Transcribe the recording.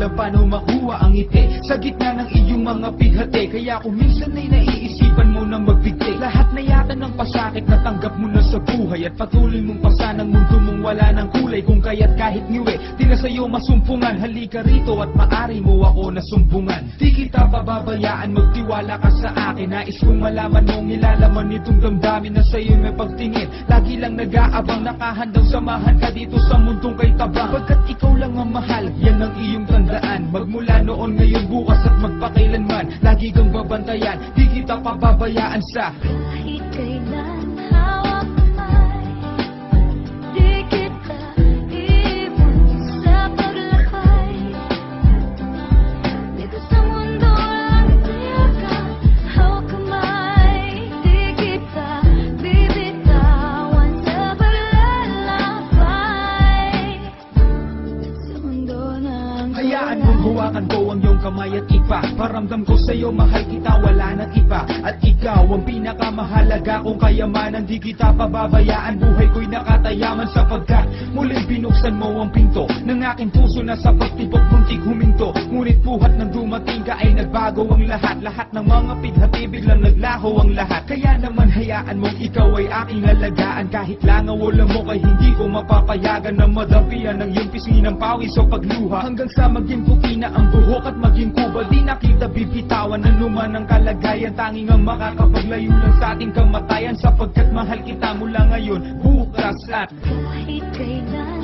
alam paano makuha ang ngiti sa gitna ng iyong mga pighati. Kaya kung minsan ay naiisipan mo na magbigti, lahat na yata ng pasakit na tanggap mo na sa buhay, at patuloy mong pasan ang mundo mong wala ng kulay. Kung kaya't kahit ngiwi, di na sa'yo masumpungan. Halika rito at maari mo ako nasumbungan. Di kita pababayaan, magtiwala ka sa akin. Nais kong malaman mong nilalaman nitong damdamin na sa'yo may pagtingin. Lagi lang nag-aabang, nakahandang samahan ka dito sa mundong kay tabang. Pagkat ikaw lang ang mahal, yan ang iyong tandaan. Magmula noon, ngayon, bukas at magpakailanman, lagi kang babantayan, di kita pababayaan sa kahit kailan. Hawak kamay, di kita iwan sa paglakay. Dito sa mundo lang tayo ka. Hawak kamay, di kita bibitawan sa paglalakbay. Sa mundo ng hayaan mong hawakan ko ang iyong kamay at ipa. Paramdam ko sa'yo, mahal kita, wala nang iba. At ikaw ang pinakamahalaga kong kayamanan. Di kita pababayaan, buhay ko'y nakatayaman. Sapagkat muling binuksan mo ang pinto ng aking puso na sa pagtibok muntik huminto. Ngunit buhat ng dumating ka ay nagbago ang lahat. Lahat ng mga pighati biglang naglaho ang lahat. Kaya naman hayaan mong ikaw ay aking alagaan. Kahit langaw o lamok ay hindi ko mapapayagan na madapian ng iyong pisngi ng pawis o pagluha. Hanggang sa maging puti na ang buhok at maging kubal, di na kita bibitawan. Ano man ang kalagayan, tanging ang makakapaglayo lang sa ating kamatayan. Sapagkat mahal kita mula ngayon, bukas at kahit kailan.